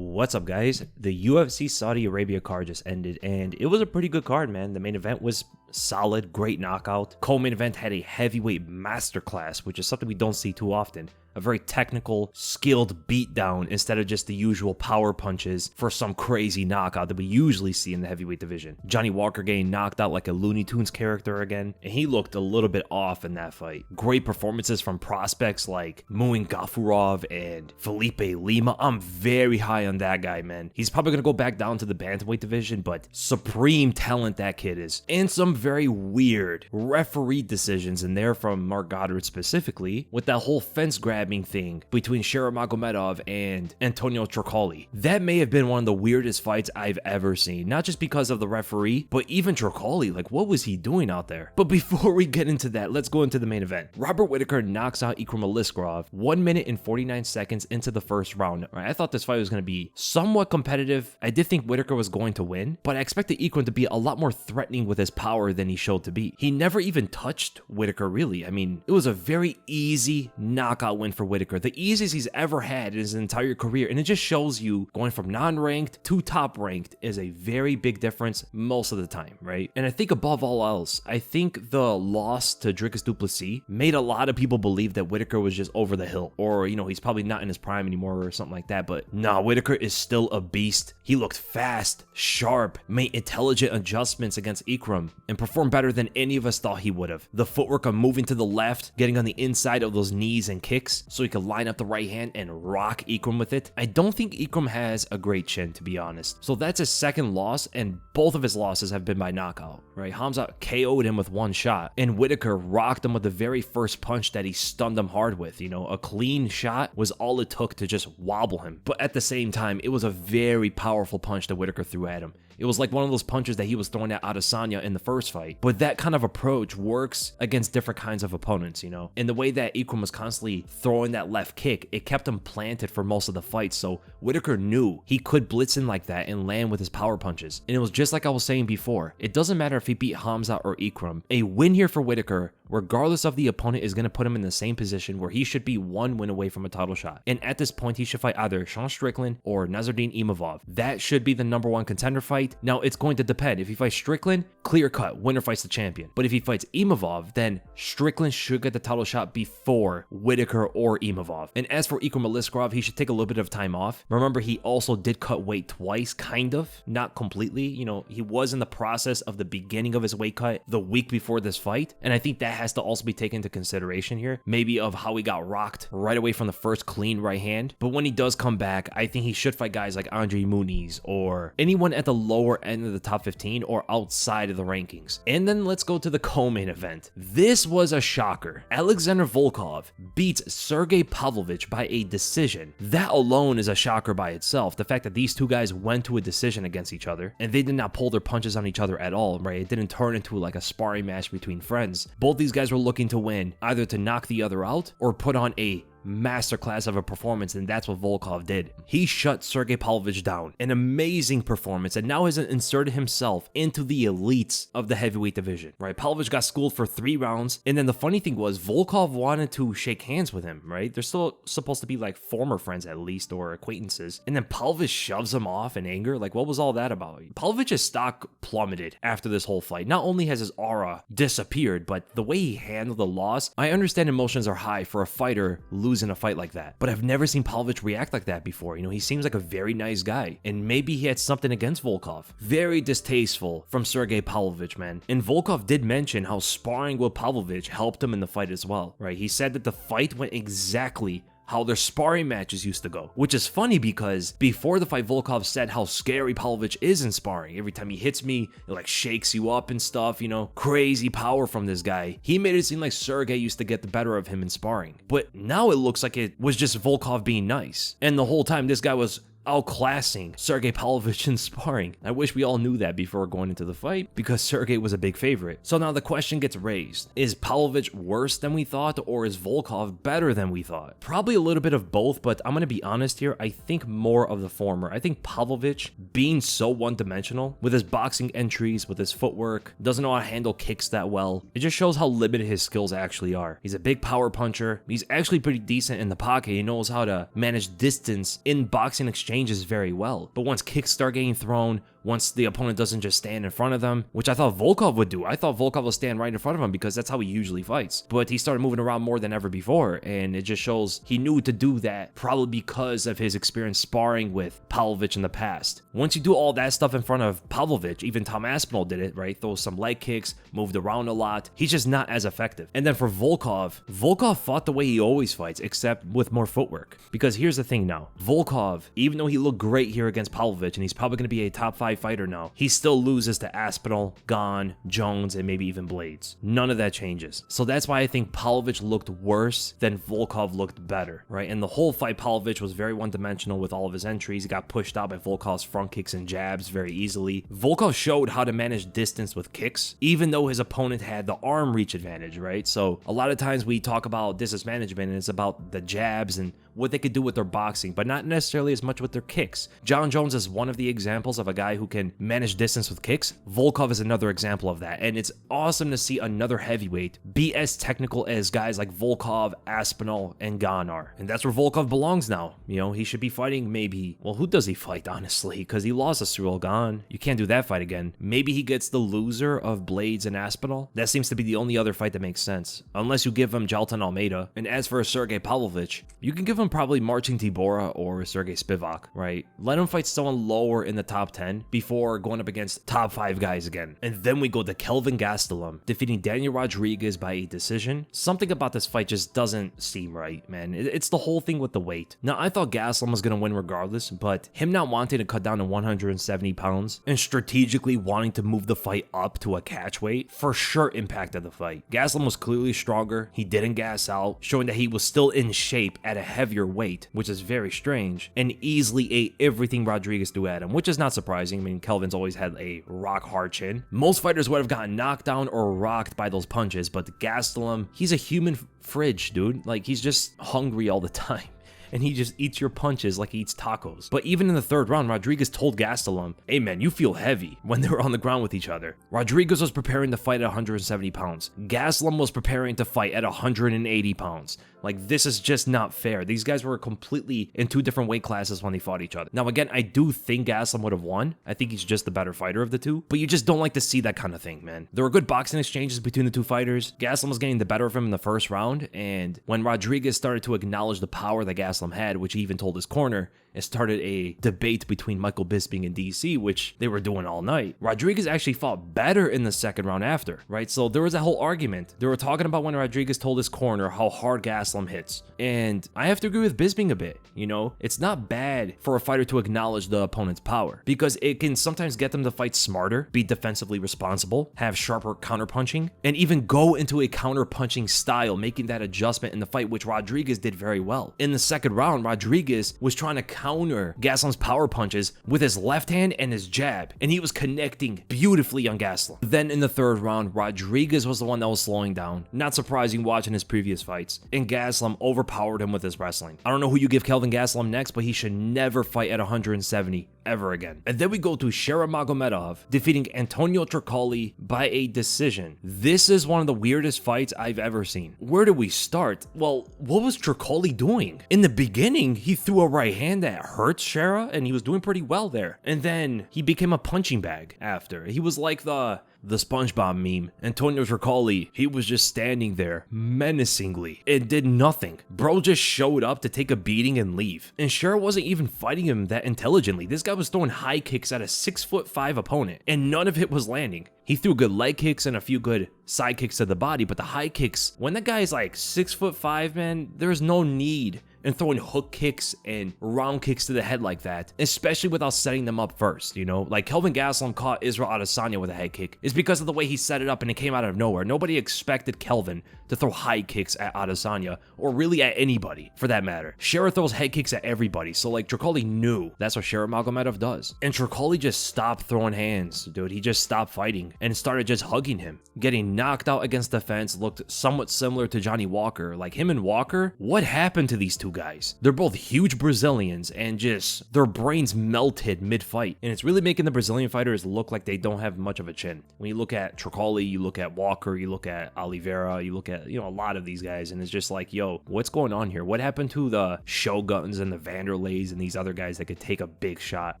What's up, guys? The UFC Saudi Arabia card just ended, and it was a pretty good card, man. The main event was solid, great knockout. Co-main event had a heavyweight masterclass, which is something we don't see too often. A very technical, skilled beatdown instead of just the usual power punches for some crazy knockout that we usually see in the heavyweight division. Johnny Walker getting knocked out like a Looney Tunes character again, and he looked a little bit off in that fight. Great performances from prospects like Muin, Gafurov, and Felipe, Lima. I'm very high on that guy, man. He's probably going to go back down to the bantamweight division, but supreme talent that kid is. And some very weird referee decisions in there from Mark Goddard specifically, with that whole fence grabbing thing between Shara Magomedov and Antonio Trocoli. That may have been one of the weirdest fights I've ever seen, not just because of the referee, but even Trocoli. Like, what was he doing out there? But before we get into that, let's go into the main event. Robert Whittaker knocks out Ikram Aliskerov 1 minute and 49 seconds into the first round. I thought this fight was going to be somewhat competitive. I did think Whittaker was going to win, but I expected Ikram to be a lot more threatening with his power than he showed to be. He never even touched Whittaker, really. I mean, it was a very easy knockout win for Whittaker, the easiest he's ever had in his entire career, and it just shows you going from non-ranked to top-ranked is a very big difference most of the time, right? And I think above all else, I think the loss to Dricus du Plessis made a lot of people believe that Whittaker was just over the hill, or, you know, he's probably not in his prime anymore or something like that, but nah, Whittaker is still a beast. He looked fast, sharp, made intelligent adjustments against Ikram, and performed better than any of us thought he would have. The footwork of moving to the left, getting on the inside of those knees and kicks, so he could line up the right hand and rock Ikram with it. I don't think Ikram has a great chin, to be honest. So that's his second loss, and both of his losses have been by knockout, right? Hamza KO'd him with one shot, and Whittaker rocked him with the very first punch that he stunned him hard with. You know, a clean shot was all it took to just wobble him. But at the same time, it was a very powerful punch that Whittaker threw at him. It was like one of those punches that he was throwing at Adesanya in the first fight. But that kind of approach works against different kinds of opponents, you know? And the way that Ikram was constantly throwing that left kick, it kept him planted for most of the fight. So Whittaker knew he could blitz in like that and land with his power punches. And it was just like I was saying before. It doesn't matter if he beat Hamza or Ikram. A win here for Whittaker, regardless of the opponent, is going to put him in the same position where he should be one win away from a title shot. And at this point, he should fight either Sean Strickland or Nasrat Imavov. That should be the #1 contender fight. Now, it's going to depend. If he fights Strickland, clear cut, winner fights the champion. But if he fights Imavov, then Strickland should get the title shot before Whittaker or Imavov. And as for Ikram Aliskerov, he should take a little bit of time off. Remember, he also did cut weight twice, kind of, not completely. You know, he was in the process of the beginning of his weight cut the week before this fight. And I think that has to also be taken into consideration here. Maybe of how he got rocked right away from the first clean right hand. But when he does come back, I think he should fight guys like Andre Muniz or anyone at the lower end of the top 15 or outside of the rankings. And then let's go to the co-main event. This was a shocker. Alexander Volkov beats Sergei Pavlovich by a decision. That alone is a shocker by itself. The fact that these two guys went to a decision against each other and they did not pull their punches on each other at all, right? It didn't turn into like a sparring match between friends. Both these guys were looking to win, either to knock the other out or put on a masterclass of a performance, and that's what Volkov did. He shut Sergei Pavlovich down. An amazing performance, and now has inserted himself into the elites of the heavyweight division, right? Pavlovich got schooled for 3 rounds, and then the funny thing was Volkov wanted to shake hands with him, right? They're still supposed to be like former friends at least, or acquaintances, and then Pavlovich shoves him off in anger. Like, what was all that about? Pavlovich's stock plummeted after this whole fight. Not only has his aura disappeared, but the way he handled the loss, I understand emotions are high for a fighter losing in a fight like that, but I've never seen Pavlovich react like that before. You know, he seems like a very nice guy, and maybe he had something against Volkov. Very distasteful from Sergei Pavlovich, man. And Volkov did mention how sparring with Pavlovich helped him in the fight as well, right? He said that the fight went exactly how their sparring matches used to go, which is funny because before the fight, Volkov said how scary Pavlovich is in sparring. Every time he hits me, it like shakes you up and stuff, you know, crazy power from this guy. He made it seem like Sergei used to get the better of him in sparring, but now it looks like it was just Volkov being nice. And the whole time, this guy was outclassing Sergei Pavlovich in sparring. I wish we all knew that before going into the fight, because Sergei was a big favorite. So now the question gets raised. Is Pavlovich worse than we thought, or is Volkov better than we thought? Probably a little bit of both, but I'm going to be honest here. I think more of the former. I think Pavlovich, being so one-dimensional, with his boxing entries, with his footwork, doesn't know how to handle kicks that well. It just shows how limited his skills actually are. He's a big power puncher. He's actually pretty decent in the pocket. He knows how to manage distance in boxing exchange exchanges very well. But once kicks start getting thrown, once the opponent doesn't just stand in front of them, which I thought Volkov would do. I thought Volkov would stand right in front of him because that's how he usually fights. But he started moving around more than ever before, and it just shows he knew to do that, probably because of his experience sparring with Pavlovich in the past. Once you do all that stuff in front of Pavlovich, even Tom Aspinall did it, right? Throws some leg kicks, moved around a lot. He's just not as effective. And then for Volkov fought the way he always fights, except with more footwork. Because here's the thing now. Volkov, even though he looked great here against Pavlovich, and he's probably going to be a top 5 fighter now, he still loses to Aspinall, Gane, Jones, and maybe even Blades. None of that changes. So that's why I think Pavlovich looked worse than Volkov looked better, right? And the whole fight, Pavlovich was very one-dimensional with all of his entries. He got pushed out by Volkov's front kicks and jabs very easily. Volkov showed how to manage distance with kicks, even though his opponent had the arm reach advantage, right? So a lot of times we talk about distance management, and it's about the jabs and what they could do with their boxing, but not necessarily as much with their kicks. John Jones is one of the examples of a guy who can manage distance with kicks. Volkov is another example of that, and it's awesome to see another heavyweight be as technical as guys like Volkov, Aspinall, and Gane are. And that's where Volkov belongs now. You know, he should be fighting maybe, well, who does he fight, honestly? Because he lost to Cyril Gane. You can't do that fight again. Maybe he gets the loser of Blades and Aspinall. That seems to be the only other fight that makes sense, unless you give him Jalton Almeida. And as for Sergei Pavlovich, you can give him probably Marcin Tybura or Sergei Spivak, right? Let him fight someone lower in the top 10 before going up against top 5 guys again. And then we go to Kelvin Gastelum defeating Daniel Rodriguez by a decision. Something about this fight just doesn't seem right, man. It's the whole thing with the weight. Now, I thought Gastelum was going to win regardless, but him not wanting to cut down to 170 pounds and strategically wanting to move the fight up to a catch weight for sure impacted the fight. Gastelum was clearly stronger. He didn't gas out, showing that he was still in shape at a heavier weight, which is very strange, and easily ate everything Rodriguez threw at him, which is not surprising. I mean, Kelvin's always had a rock hard chin. Most fighters would have gotten knocked down or rocked by those punches, but Gastelum, he's a human fridge, dude. Like, he's just hungry all the time, and he just eats your punches like he eats tacos. But even in the third round, Rodriguez told Gastelum, hey man, you feel heavy, when they were on the ground with each other. Rodriguez was preparing to fight at 170 pounds. Gastelum was preparing to fight at 180 pounds. Like, this is just not fair. These guys were completely in 2 different weight classes when they fought each other. Now, again, I do think Gastelum would have won. I think he's just the better fighter of the two, but you just don't like to see that kind of thing, man. There were good boxing exchanges between the two fighters. Gastelum was getting the better of him in the first round, and when Rodriguez started to acknowledge the power that Gastelum had, which he even told his corner, it started a debate between Michael Bisping and DC, which they were doing all night. Rodriguez actually fought better in the second round after, right? So there was that whole argument. They were talking about when Rodriguez told his corner how hard Gastelum hits. And I have to agree with Bisping a bit, you know? It's not bad for a fighter to acknowledge the opponent's power, because it can sometimes get them to fight smarter, be defensively responsible, have sharper counterpunching, and even go into a counterpunching style, making that adjustment in the fight, which Rodriguez did very well. In the second round, Rodriguez was trying to counter Gastelum's power punches with his left hand and his jab, and he was connecting beautifully on Gastelum. Then in the third round, Rodriguez was the one that was slowing down. Not surprising watching his previous fights, and Gastelum overpowered him with his wrestling. I don't know who you give Kelvin Gastelum next, but he should never fight at 170 ever again. And then we go to Shara Magomedov defeating Antonio Trocoli by a decision. This is one of the weirdest fights I've ever seen. Where do we start? Well, what was Trocoli doing? In the beginning, he threw a right hand that hurt Shara, and he was doing pretty well there. And then he became a punching bag after. He was like the SpongeBob meme. Antonio Trocoli, he was just standing there menacingly. It did nothing. Bro just showed up to take a beating and leave. And Shara wasn't even fighting him that intelligently. This guy was throwing high kicks at a 6'5" opponent, and none of it was landing. He threw good leg kicks and a few good side kicks to the body, but the high kicks, when the guy is like 6'5", man, there's no need in throwing hook kicks and round kicks to the head like that, especially without setting them up first, you know? Like Kelvin Gastelum caught Israel Adesanya with a head kick. It's because of the way he set it up, and it came out of nowhere. Nobody expected Kelvin to throw high kicks at Adesanya, or really at anybody, for that matter. Shara throws head kicks at everybody, so like Trocoli knew that's what Shara Magomedov does. And Trocoli just stopped throwing hands, dude. He just stopped fighting and started just hugging him. Getting knocked out against the fence looked somewhat similar to Johnny Walker. Like him and Walker, what happened to these two two guys. They're both huge Brazilians and just their brains melted mid-fight. And it's really making the Brazilian fighters look like they don't have much of a chin. When you look at Trocoli, you look at Walker, you look at Oliveira, you look at, a lot of these guys, and it's just like, yo, what's going on here? What happened to the Shoguns and the Vanderleys and these other guys that could take a big shot?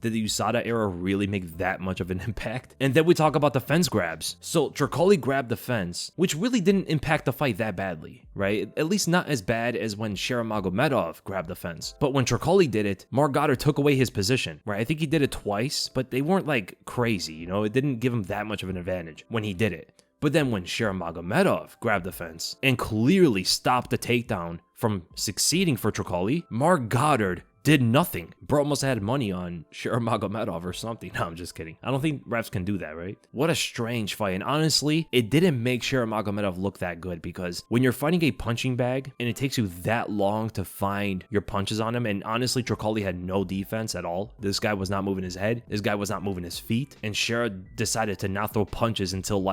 Did the USADA era really make that much of an impact? And then we talk about the fence grabs. So Trocoli grabbed the fence, which really didn't impact the fight that badly, right? At least not as bad as when Shara Magomedov grabbed the fence. But when Trocoli did it, Mark Goddard took away his position, right? I think he did it twice, but they weren't like crazy, it didn't give him that much of an advantage when he did it. But then when Shara Magomedov grabbed the fence and clearly stopped the takedown from succeeding for Trocoli, Mark Goddard did nothing. Bro must have had money on Shara Magomedov or something. No, I'm just kidding. I don't think refs can do that, right? What a strange fight. And honestly, it didn't make Shara Magomedov look that good, because when you're fighting a punching bag and it takes you that long to find your punches on him, and honestly, Trocoli had no defense at all. This guy was not moving his head. This guy was not moving his feet. And Shara decided to not throw punches until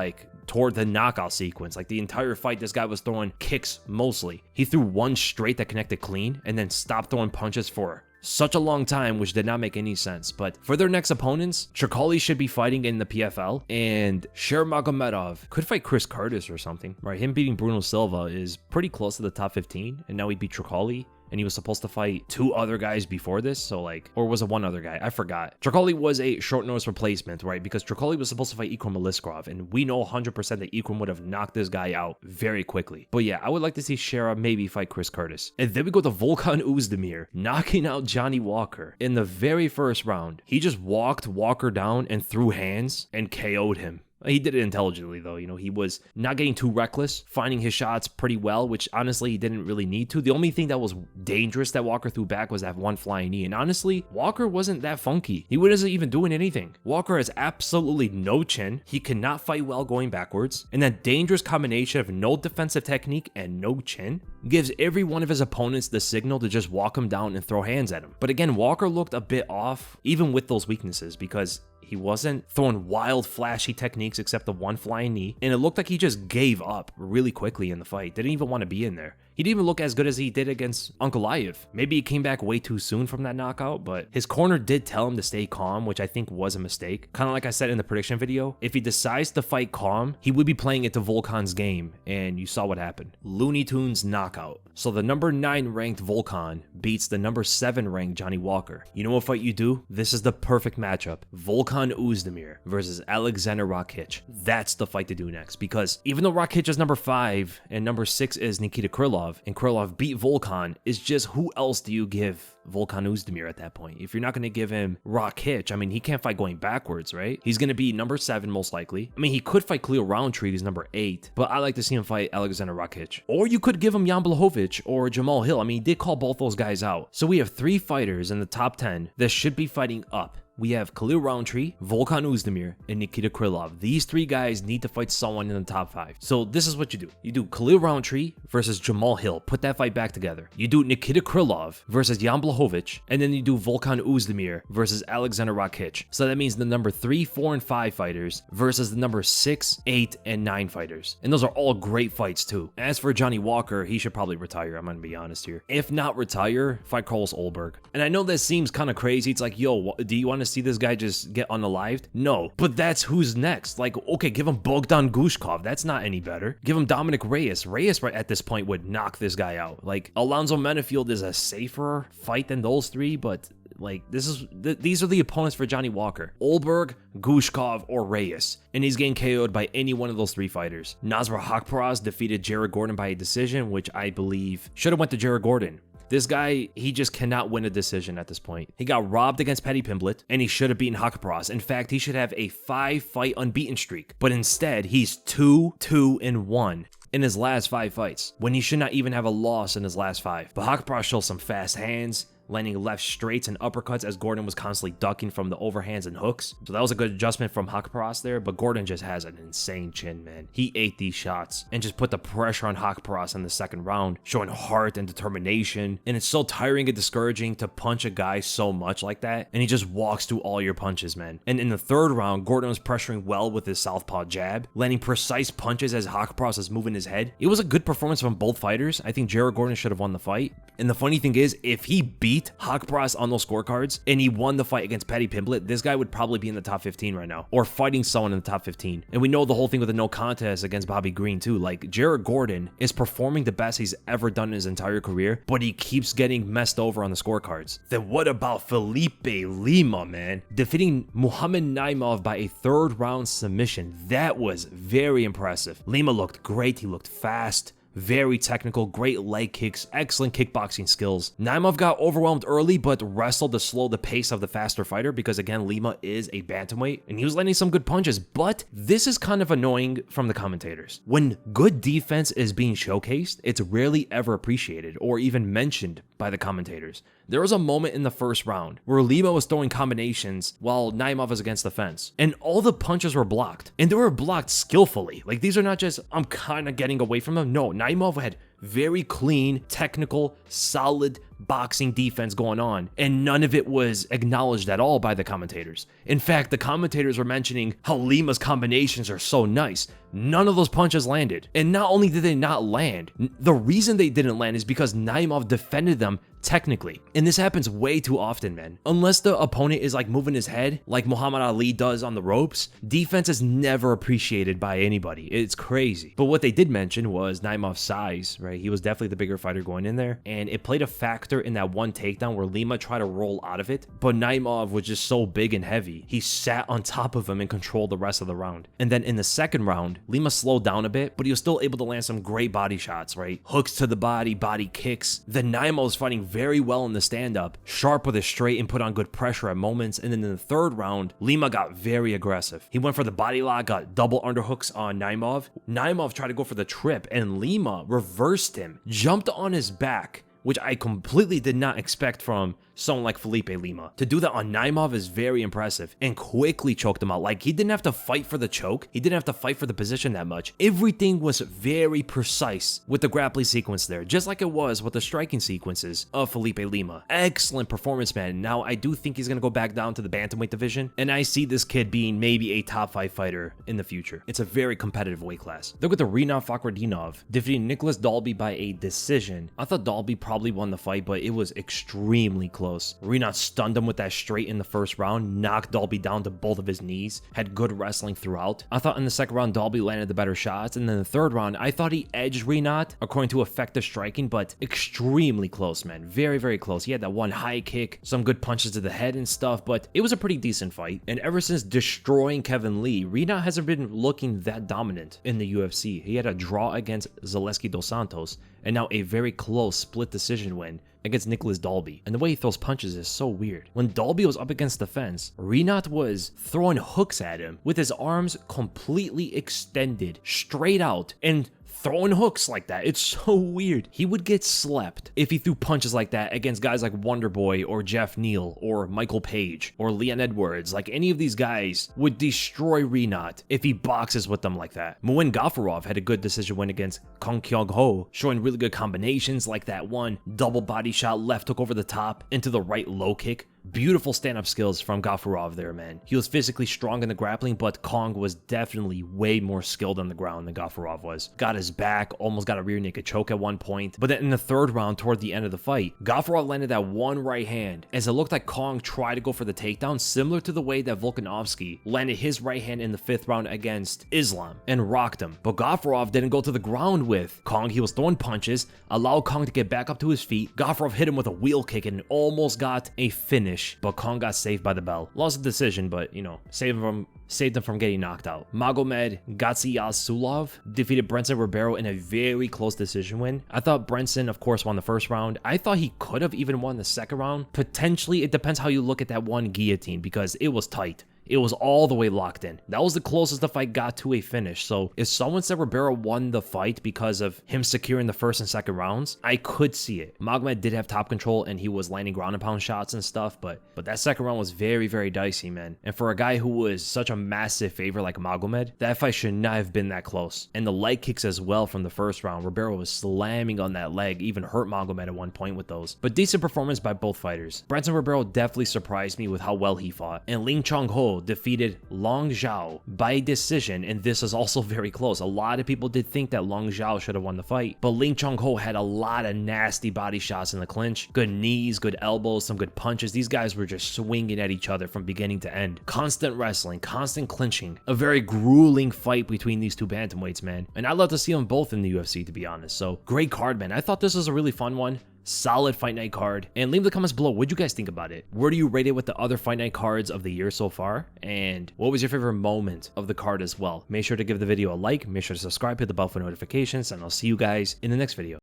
toward the knockout sequence. Like the entire fight, this guy was throwing kicks mostly. He threw one straight that connected clean and then stopped throwing punches for such a long time, which did not make any sense. But for their next opponents, Trocoli should be fighting in the PFL, and Shara Magomedov could fight Chris Curtis or something, right? Him beating Bruno Silva is pretty close to the top 15, and now he beat Trocoli. And he was supposed to fight two other guys before this, or was it one other guy? I forgot. Trocoli was a short notice replacement, right? Because Trocoli was supposed to fight Ikram Aliskerov, and we know 100% that Ikram would have knocked this guy out very quickly. But yeah, I would like to see Shara maybe fight Chris Curtis. And then we go to Volkan Oezdemir knocking out Johnny Walker in the very first round. He just walked Walker down and threw hands and KO'd him. He did it intelligently, though. He was not getting too reckless, finding his shots pretty well, which honestly he didn't really need to. The only thing that was dangerous that Walker threw back was that one flying knee. And honestly, Walker wasn't that funky. He wasn't even doing anything. Walker has absolutely no chin. He cannot fight well going backwards. And that dangerous combination of no defensive technique and no chin gives every one of his opponents the signal to just walk him down and throw hands at him. But again, Walker looked a bit off, even with those weaknesses, because he wasn't throwing wild, flashy techniques except the one flying knee, and it looked like he just gave up really quickly in the fight. Didn't even want to be in there. He didn't even look as good as he did against Ankalaev. Maybe he came back way too soon from that knockout, but his corner did tell him to stay calm, which I think was a mistake. Kind of like I said in the prediction video, if he decides to fight calm, he would be playing into Volkan's game, and you saw what happened. Looney Tunes knockout. So the number 9 ranked Volkan beats the number 7 ranked Johnny Walker. You know what fight you do? This is the perfect matchup. Volkan Oezdemir versus Alexander Rakic. That's the fight to do next, because even though Rakic is number 5 and number 6 is Nikita Krylov, and Krylov beat Volkan, it's just who else do you give Volkan Oezdemir at that point? If you're not going to give him Rakic, I mean, he can't fight going backwards, right? He's going to be number 7 most likely. I mean, he could fight Khalil Roundtree, who's number 8, but I like to see him fight Alexander Rakic. Or you could give him Jan Blachowicz or Jamal Hill. I mean, he did call both those guys out. So we have 3 fighters in the top 10 that should be fighting up. We have Khalil Roundtree, Volkan Oezdemir, and Nikita Krylov. These 3 guys need to fight someone in the top 5. So this is what you do. You do Khalil Roundtree versus Jamal Hill. Put that fight back together. You do Nikita Krylov versus Jan Blachowicz, and then you do Volkan Oezdemir versus Alexander Rakic. So that means the number 3, 4, and 5 fighters versus the number 6, 8, and 9 fighters. And those are all great fights too. As for Johnny Walker, he should probably retire. I'm gonna be honest here. If not retire, fight Carlos Ulberg. And I know this seems kind of crazy. It's like, yo, do you want to see this guy just get unalived? No, but that's who's next. Like, okay, give him Bogdan Gushkov. That's not any better. Give him Dominic Reyes. Reyes right at this point would knock this guy out. Like, Alonzo Menafield is a safer fight than those 3, but like, these are the opponents for Johnny Walker: Ulberg, Gushkov, or Reyes, and he's getting KO'd by any one of those 3 fighters. Nasrat Haqparast defeated Jared Gordon by a decision, which I believe should have went to Jared Gordon. This guy, he just cannot win a decision at this point. He got robbed against Paddy Pimblett, and he should have beaten Haqparast. In fact, he should have a 5-fight unbeaten streak, but instead, he's 2-2-1 in his last 5 fights, when he should not even have a loss in his last 5. But Haqparast shows some fast hands, landing left straights and uppercuts as Gordon was constantly ducking from the overhands and hooks. So that was a good adjustment from Haqparast there, but Gordon just has an insane chin, man. He ate these shots and just put the pressure on Haqparast in the second round, showing heart and determination. And it's so tiring and discouraging to punch a guy so much like that, and he just walks through all your punches, man. And in the third round, Gordon was pressuring well with his southpaw jab, landing precise punches as Haqparast was moving his head. It was a good performance from both fighters. I think Jared Gordon should have won the fight. And the funny thing is, if he beat Haqparast on those scorecards and he won the fight against Paddy Pimblett, this guy would probably be in the top 15 right now, or fighting someone in the top 15. And we know the whole thing with the no contest against Bobby Green too. Like, Jared Gordon is performing the best he's ever done in his entire career, but he keeps getting messed over on the scorecards. Then what about Felipe Lima, man? Defeating Muhammad Naimov by a third round submission. That was very impressive. Lima looked great. He looked fast, very technical, great leg kicks, excellent kickboxing skills. Naimov got overwhelmed early, but wrestled to slow the pace of the faster fighter because, again, Lima is a bantamweight, and he was landing some good punches. But this is kind of annoying from the commentators. When good defense is being showcased, it's rarely ever appreciated or even mentioned by the commentators. There was a moment in the first round where Lima was throwing combinations while Naimov was against the fence, and all the punches were blocked, and they were blocked skillfully. Like, these are not just, I'm kind of getting away from them. No, Naimov had very clean, technical, solid boxing defense going on, and none of it was acknowledged at all by the commentators. In fact, the commentators were mentioning how Lima's combinations are so nice. None of those punches landed. And not only did they not land, the reason they didn't land is because Naimov defended them technically. And this happens way too often, man. Unless the opponent is like moving his head like Muhammad Ali does on the ropes, defense is never appreciated by anybody. It's crazy. But what they did mention was Naimov's size, right? He was definitely the bigger fighter going in there, and it played a factor in that one takedown where Lima tried to roll out of it, but Naimov was just so big and heavy. He sat on top of him and controlled the rest of the round. And then in the second round, Lima slowed down a bit, but he was still able to land some great body shots, right? Hooks to the body, body kicks. Then Naimov's fighting very well in the stand-up, sharp with his straight and put on good pressure at moments. And then in the third round, Lima got very aggressive. He went for the body lock, got double underhooks on Naimov. Naimov tried to go for the trip, and Lima reversed him, jumped on his back, which I completely did not expect from someone like Felipe Lima. To do that on Naimov is very impressive, and quickly choked him out. Like, he didn't have to fight for the choke. He didn't have to fight for the position that much. Everything was very precise with the grappling sequence there, just like it was with the striking sequences of Felipe Lima. Excellent performance, man. Now, I do think he's going to go back down to the bantamweight division, and I see this kid being maybe a top 5 fighter in the future. It's a very competitive weight class. Look at the Rinat Fakhretdinov defeating Nicolas Dalby by a decision. I thought Dalby probably won the fight, but it was extremely close. Rinat stunned him with that straight in the first round, knocked Dalby down to both of his knees, had good wrestling throughout. I thought in the second round, Dalby landed the better shots, and then the third round, I thought he edged Rinat according to effective striking, but extremely close, man. Very, very close. He had that one high kick, some good punches to the head and stuff, but it was a pretty decent fight. And ever since destroying Kevin Lee, Rinat hasn't been looking that dominant in the UFC. He had a draw against Zaleski dos Santos, and now a very close split decision win against Nicolas Dalby. And the way he throws punches is so weird. When Dalby was up against the fence, Rinat was throwing hooks at him with his arms completely extended, straight out, and throwing hooks like that. It's so weird. He would get slept if he threw punches like that against guys like Wonderboy or Jeff Neal or Michael Page or Leon Edwards. Like, any of these guys would destroy Rinat if he boxes with them like that. Muin Gafurov had a good decision win against Kyung-Ho, showing really good combinations like that one double body shot left hook over the top into the right low kick. Beautiful stand-up skills from Gafurov there, man. He was physically strong in the grappling, but Kang was definitely way more skilled on the ground than Gafurov was. Got his back, almost got a rear naked choke at one point. But then in the third round, toward the end of the fight, Gafurov landed that one right hand as it looked like Kang tried to go for the takedown, similar to the way that Volkanovski landed his right hand in the fifth round against Islam and rocked him. But Gafurov didn't go to the ground with Kang. He was throwing punches, allowed Kang to get back up to his feet. Gafurov hit him with a wheel kick and almost got a finish, but Kang got saved by the bell. Lost the decision, but, you know, saved him from getting knocked out. Magomed Gadzhiyasulov defeated Brendson Ribeiro in a very close decision win. I thought Brendson, of course, won the first round. I thought he could have even won the second round. Potentially, it depends how you look at that one guillotine, because it was tight. It was all the way locked in. That was the closest the fight got to a finish. So if someone said Ribeiro won the fight because of him securing the first and second rounds, I could see it. Magomed did have top control and he was landing ground and pound shots and stuff, but that second round was very, very dicey, man. And for a guy who was such a massive favorite like Magomed, that fight should not have been that close. And the leg kicks as well from the first round. Ribeiro was slamming on that leg, even hurt Magomed at one point with those. But decent performance by both fighters. Brendson Ribeiro definitely surprised me with how well he fought. And Kyung-Ho defeated Long Zhao by decision, and this is also very close. A lot of people did think that Long Zhao should have won the fight, but Kyung-Ho had a lot of nasty body shots in the clinch. Good knees, good elbows, some good punches. These guys were just swinging at each other from beginning to end. Constant wrestling, constant clinching. A very grueling fight between these two bantamweights, man. And I'd love to see them both in the UFC, to be honest. So, great card, man. I thought this was a really fun one. Solid fight night card. And leave in the comments below, what do you guys think about it? Where do you rate it with the other fight night cards of the year so far? And what was your favorite moment of the card as well? Make sure to give the video a like, make sure to subscribe, hit the bell for notifications, and I'll see you guys in the next video.